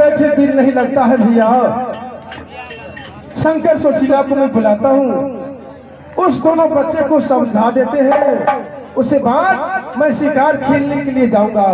बैठे दिल नहीं लगता है भैया। शंकर सुशीला को मैं बुलाता हूँ, उस दोनों बच्चे को समझा देते हैं, उसके बाद मैं शिकार खेलने के लिए जाऊंगा।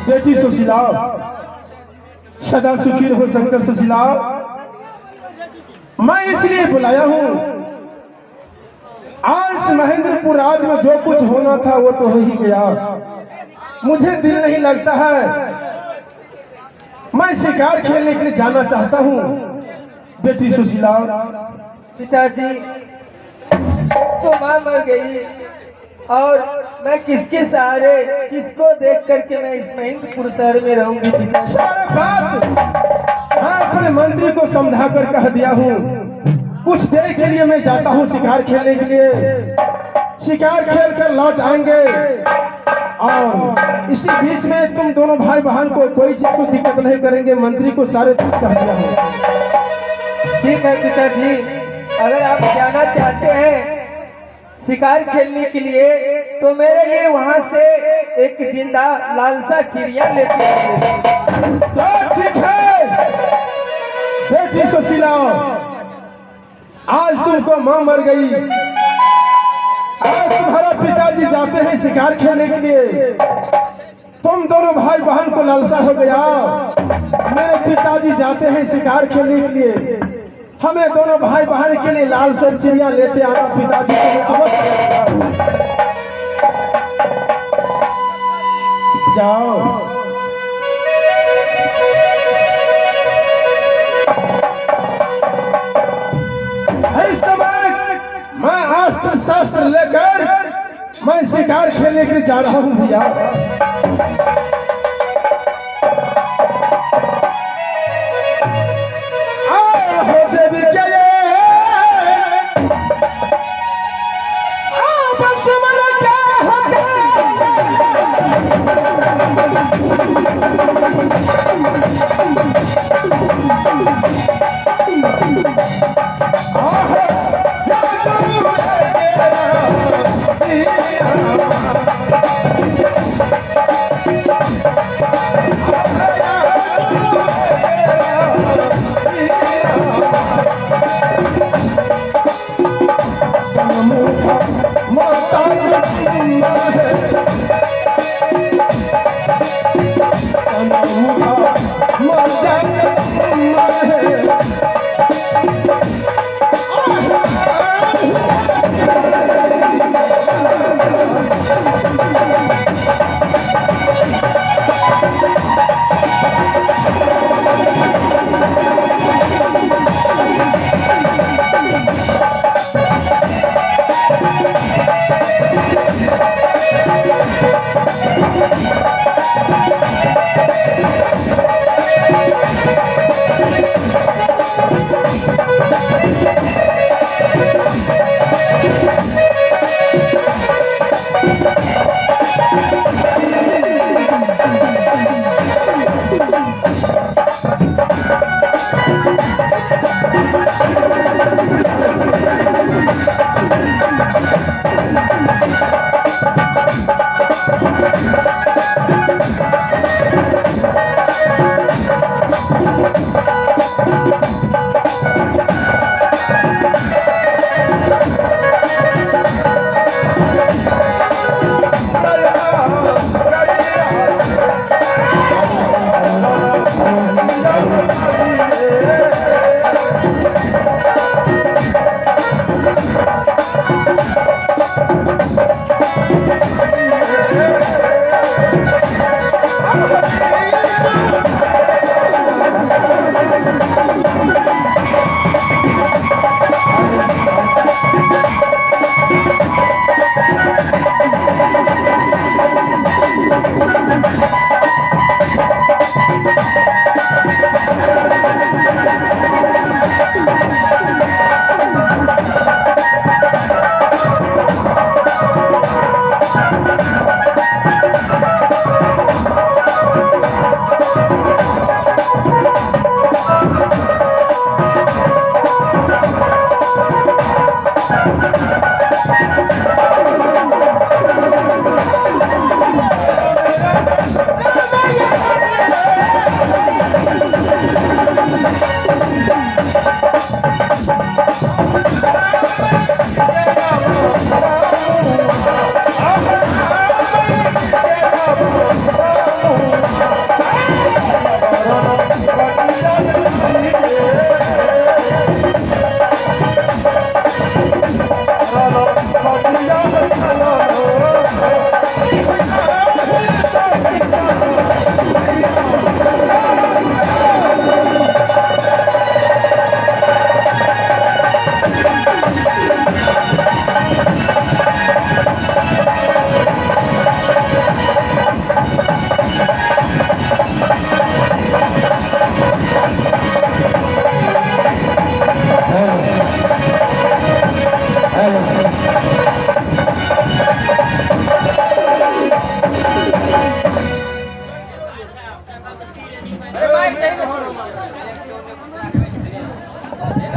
बेटी सुशीला, सदा सुखी रहो। शंकर सुशीला, मैं इसलिए बुलाया हूं, आज महेंद्रपुर राज में जो कुछ होना था वो तो हो ही गया। मुझे दिल नहीं लगता है, मैं शिकार खेलने के लिए जाना चाहता हूं। बेटी सुशीला। पिताजी, तो मां मर गई और मैं किसके सहारे, किसको देख करके मैं इस महेंद्रपुर शहर में रहूंगी? सारा बात मैं अपने मंत्री को समझा कर कह दिया हूँ। कुछ देर के लिए मैं जाता हूँ शिकार खेलने के लिए, शिकार खेल कर लौट आएंगे और इसी बीच में तुम दोनों भाई बहन को कोई चीज को दिक्कत नहीं करेंगे। मंत्री को सारे बात कह दिया हूँ। ठीक है पिताजी, अगर आप जाना चाहते हैं शिकार खेलने के लिए तो मेरे लिए वहां से एक जिंदा लालसा चिड़िया लेके आइए। तो ठीक है बेटी सुशीला, आज तुमको मां मर गई, आज तुम्हारा पिताजी जाते हैं शिकार खेलने के लिए, तुम दोनों भाई बहन को लालसा हो गया। मेरे पिताजी जाते हैं शिकार खेलने के लिए, हमें दोनों भाई बहन के लिए लाल सर चिड़िया लेते आना। पिताजी को मैं अवश्य जाओ। इस समय मैं अस्त्र शस्त्र लेकर मैं शिकार खेलने के लिए जा रहा हूँ भैया।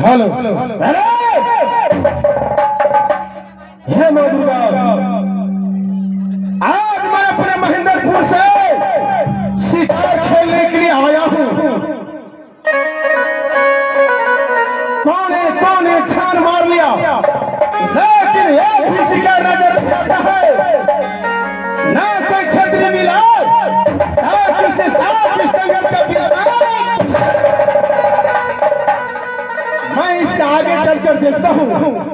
हेलो हे माँ दुर्गा, आज मैं अपने महेंद्रपुर से शिकार खेलने के लिए आया हूँ। कौने कौने छान मार लिया, लेकिन एक भी शिकार नजर नहीं आता है। ना कोई छतरी मिला, ना किसी साथ इस जंगल का बीच। मैं इससे आगे चलकर देखता हूँ।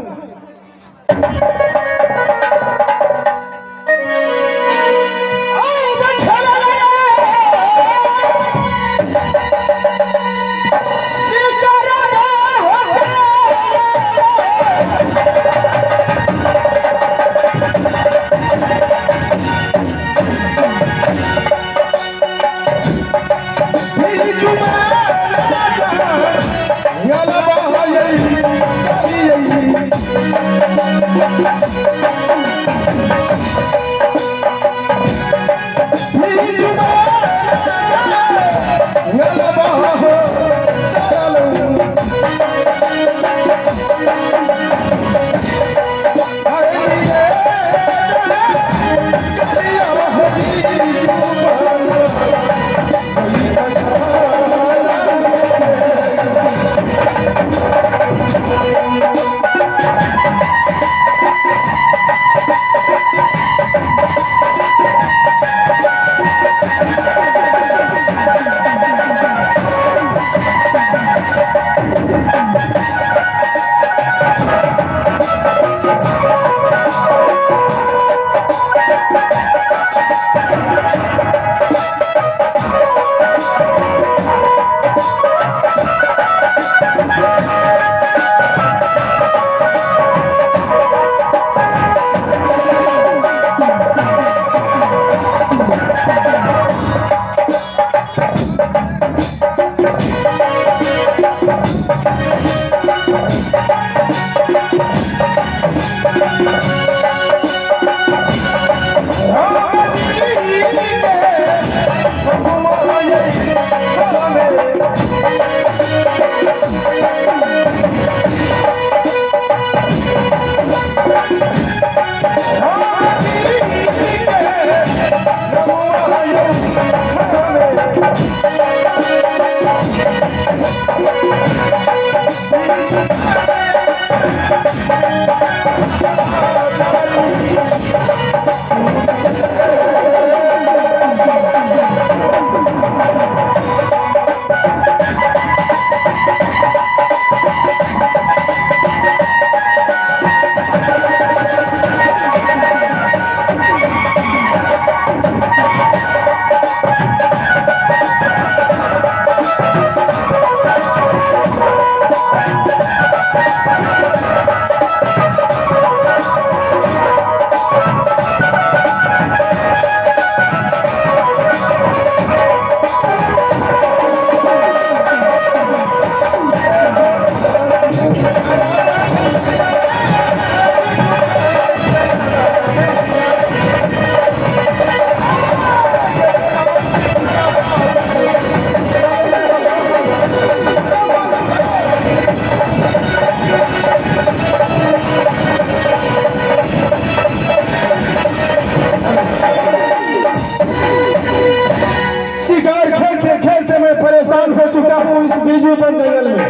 बेजुबान जंगल में,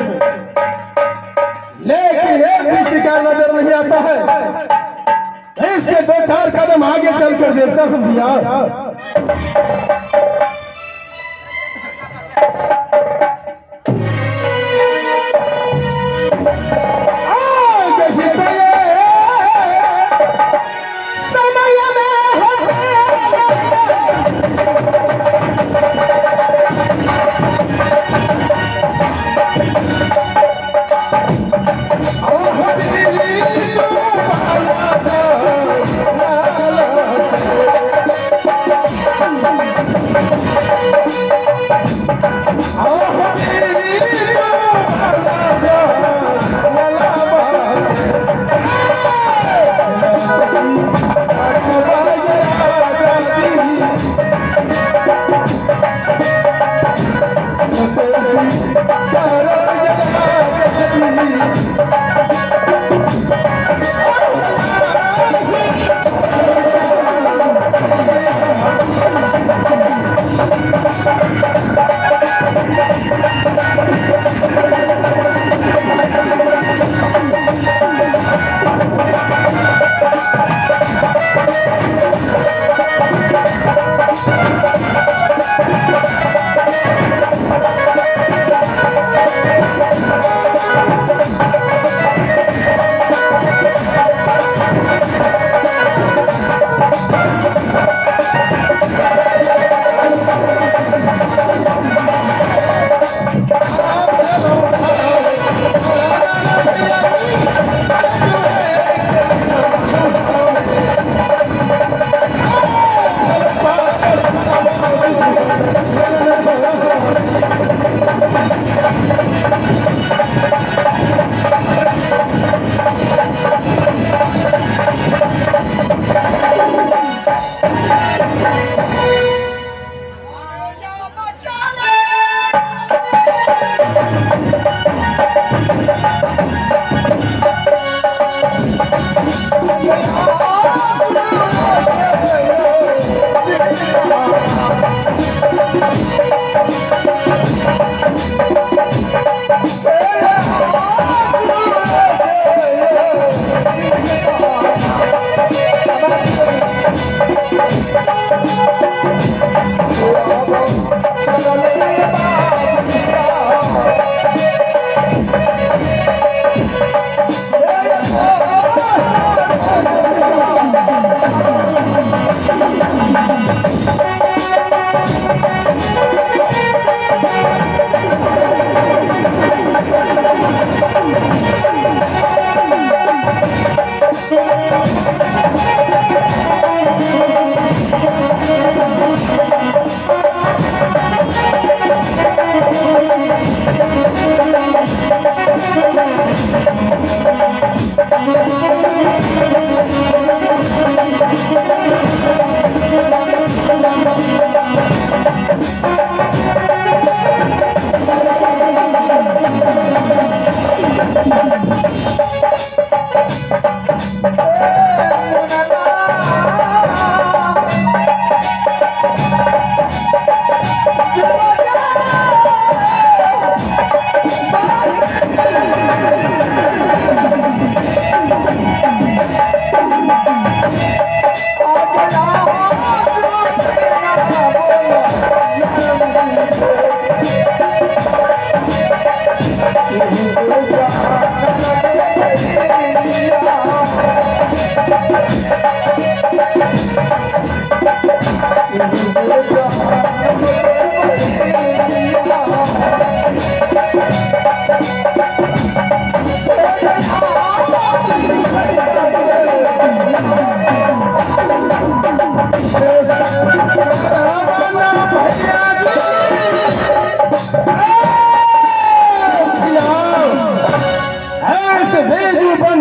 लेकिन एक भी शिकार नजर नहीं आता है। इससे 2-4 कदम आगे चलकर देखता हूं भैया।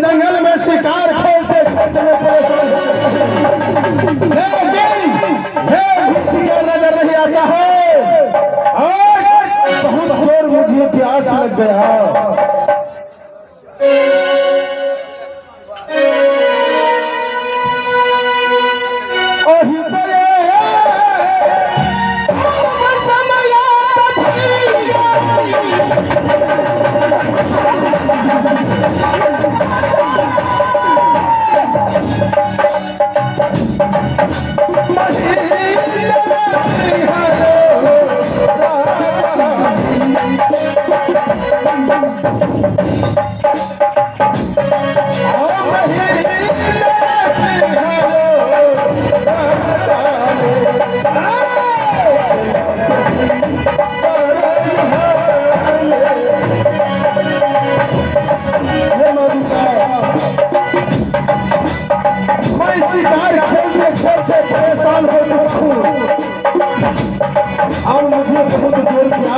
जंगल में शिकार खेलते खेलते में लेकिन शिकार नजर नहीं आता है और बहुत जोर मुझे प्यास लग गया। समय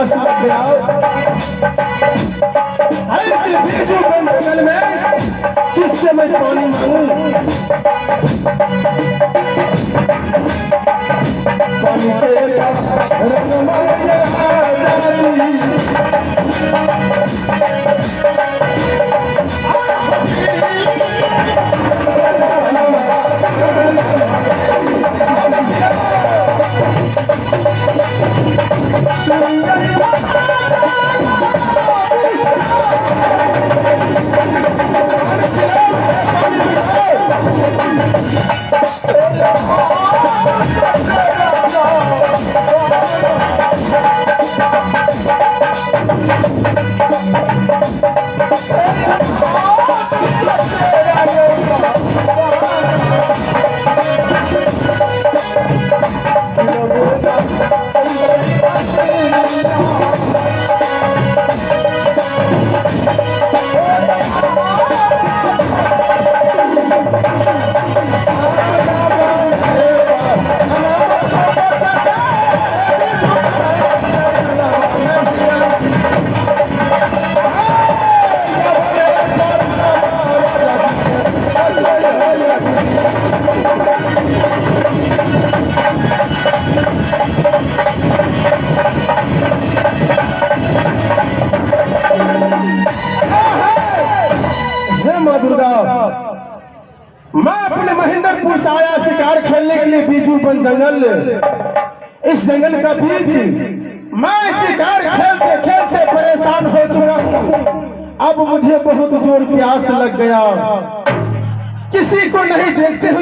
प्यास लग गया। ऐसे बीजू बन जंगल में किससे मैं पानी मांगू? पानी तेरा मैं अपने महेंद्रपुर से आया शिकार खेलने के लिए बीजू बन जंगल। इस जंगल का बीच मैं शिकार खेलते खेलते परेशान हो चुका हूँ। अब मुझे बहुत जोर प्यास लग गया। किसी को नहीं देखते हुए